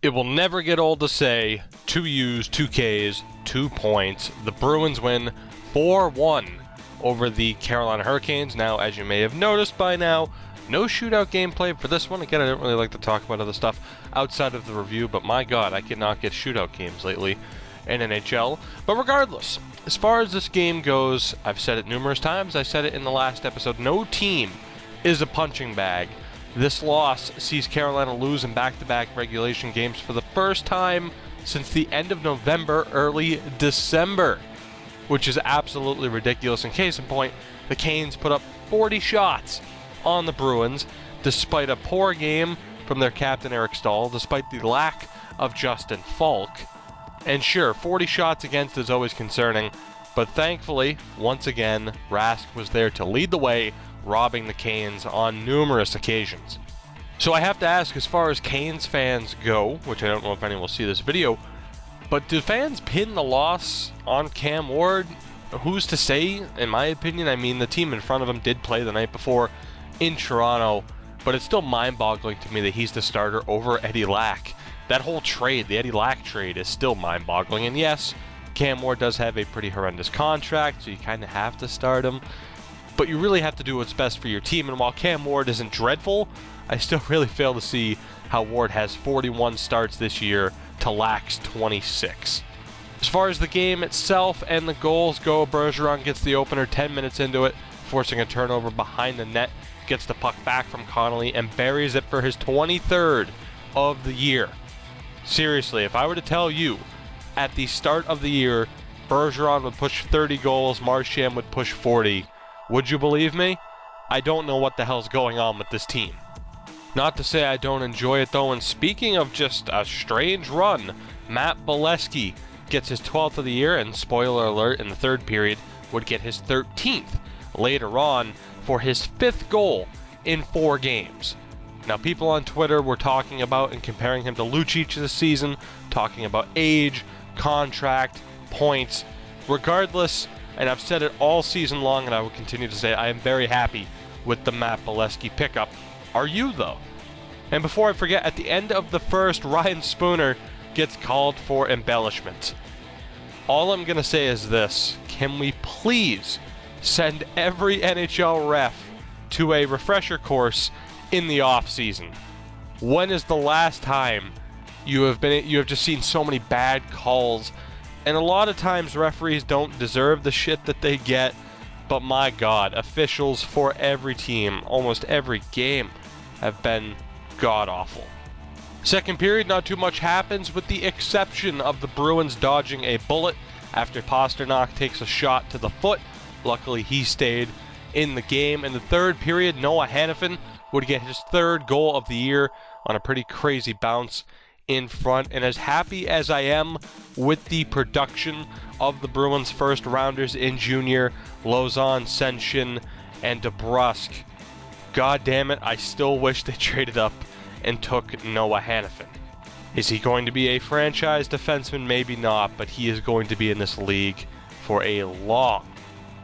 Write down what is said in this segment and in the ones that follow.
It will never get old to say 2 U's, 2 K's, 2 points. The Bruins win 4-1 over the Carolina Hurricanes. Now, as you may have noticed by now, no shootout gameplay for this one. Again, I don't really like to talk about other stuff outside of the review, but my God, I cannot get shootout games lately in NHL. But regardless, as far as this game goes, I've said it numerous times. I said it in the last episode. No team is a punching bag. This loss sees Carolina lose in back-to-back regulation games for the first time since the end of November, early December, which is absolutely ridiculous. In case in point, the Canes put up 40 shots on the Bruins, despite a poor game from their captain Eric Staal, despite the lack of Justin Falk. And sure, 40 shots against is always concerning, but thankfully, once again, Rask was there to lead the way, robbing the Canes on numerous occasions. So I have to ask, as far as Canes fans go, which I don't know if anyone will see this video, but do fans pin the loss on Cam Ward? Who's to say, in my opinion? I mean, the team in front of him did play the night before in Toronto, but it's still mind-boggling to me that he's the starter over Eddie Lack. That whole trade, the Eddie Lack trade, is still mind-boggling. And yes, Cam Ward does have a pretty horrendous contract, so you kind of have to start him. But you really have to do what's best for your team. And while Cam Ward isn't dreadful, I still really fail to see how Ward has 41 starts this year to Lack's 26. As far as the game itself and the goals go, Bergeron gets the opener 10 minutes into it, forcing a turnover behind the net, gets the puck back from Connolly, and buries it for his 23rd of the year. Seriously, if I were to tell you at the start of the year, Bergeron would push 30 goals, Marchand would push 40, would you believe me? I don't know what the hell's going on with this team. Not to say I don't enjoy it though, and speaking of just a strange run, Matt Beleskey gets his 12th of the year, and spoiler alert, in the third period, would get his 13th later on for his 5th goal in 4 games. Now, people on Twitter were talking about and comparing him to Lucic this season, talking about age, contract, points. Regardless, and I've said it all season long, and I will continue to say, I am very happy with the Matt Beleskey pickup. Are you, though? And before I forget, at the end of the first, Ryan Spooner gets called for embellishment. All I'm going to say is this: can we please send every NHL ref to a refresher course in the off season? When is the last time you have just seen so many bad calls? And a lot of times referees don't deserve the shit that they get, but my God, officials for every team, almost every game, have been god-awful. Second period, not too much happens with the exception of the Bruins dodging a bullet after Pasternak takes a shot to the foot. Luckily, he stayed in the game. In the third period, Noah Hannafin would get his 3rd goal of the year on a pretty crazy bounce in front. And as happy as I am with the production of the Bruins first rounders in Junior, Lauzon, Senshin, and DeBrusk, god damn it, I still wish they traded up and took Noah Hannafin. Is he going to be a franchise defenseman? Maybe not, but he is going to be in this league for a long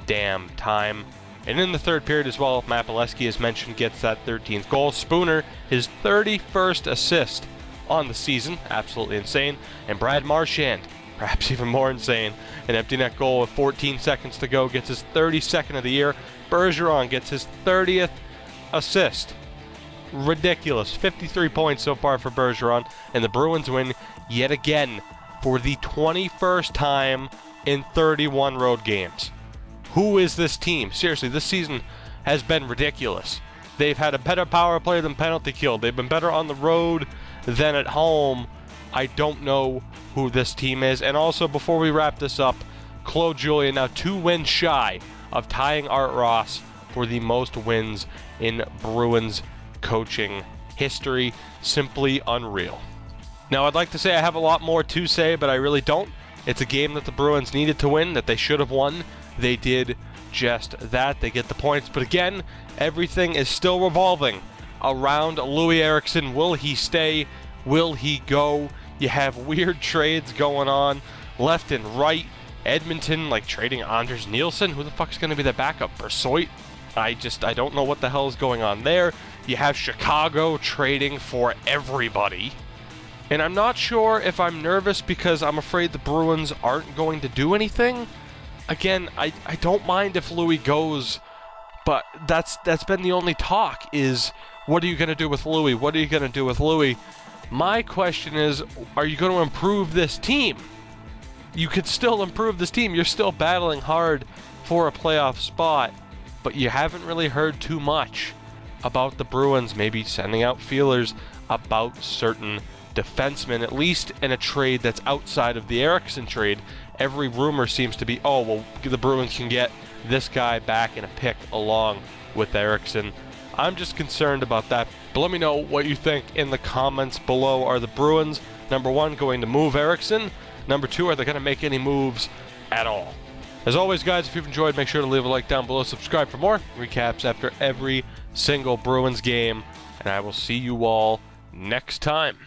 damn time. And in the third period as well, Matt Beleskey, as mentioned, gets that 13th goal. Spooner, his 31st assist on the season, absolutely insane. And Brad Marchand, perhaps even more insane, an empty net goal with 14 seconds to go, gets his 32nd of the year. Bergeron gets his 30th assist. Ridiculous. 53 points so far for Bergeron, and the Bruins win yet again for the 21st time in 31 road games. Who is this team? Seriously, this season has been ridiculous. They've had a better power play than penalty kill. They've been better on the road than at home. I don't know who this team is. And also, before we wrap this up, Claude Julien now 2 wins shy of tying Art Ross for the most wins in Bruins coaching history. Simply unreal. Now, I'd like to say I have a lot more to say, but I really don't. It's a game that the Bruins needed to win, that they should have won. They did just that. They get the points. But again, everything is still revolving around Louis Eriksson. Will he stay? Will he go? You have weird trades going on left and right. Edmonton, like, trading Anders Nielsen. Who the fuck's going to be the backup? Bersoit? I don't know what the hell is going on there. You have Chicago trading for everybody. And I'm not sure if I'm nervous because I'm afraid the Bruins aren't going to do anything. Again, I don't mind if Louis goes, but that's been the only talk is, what are you going to do with Louis? What are you going to do with Louis? My question is, are you going to improve this team? You could still improve this team. You're still battling hard for a playoff spot, but you haven't really heard too much about the Bruins maybe sending out feelers about certain defensemen, at least in a trade that's outside of the Eriksson trade. Every rumor seems to be, oh, well, the Bruins can get this guy back in a pick along with Eriksson. I'm just concerned about that. But let me know what you think in the comments below. Are the Bruins, number one, going to move Eriksson? Number two, are they going to make any moves at all? As always, guys, if you've enjoyed, make sure to leave a like down below. Subscribe for more recaps after every single Bruins game. And I will see you all next time.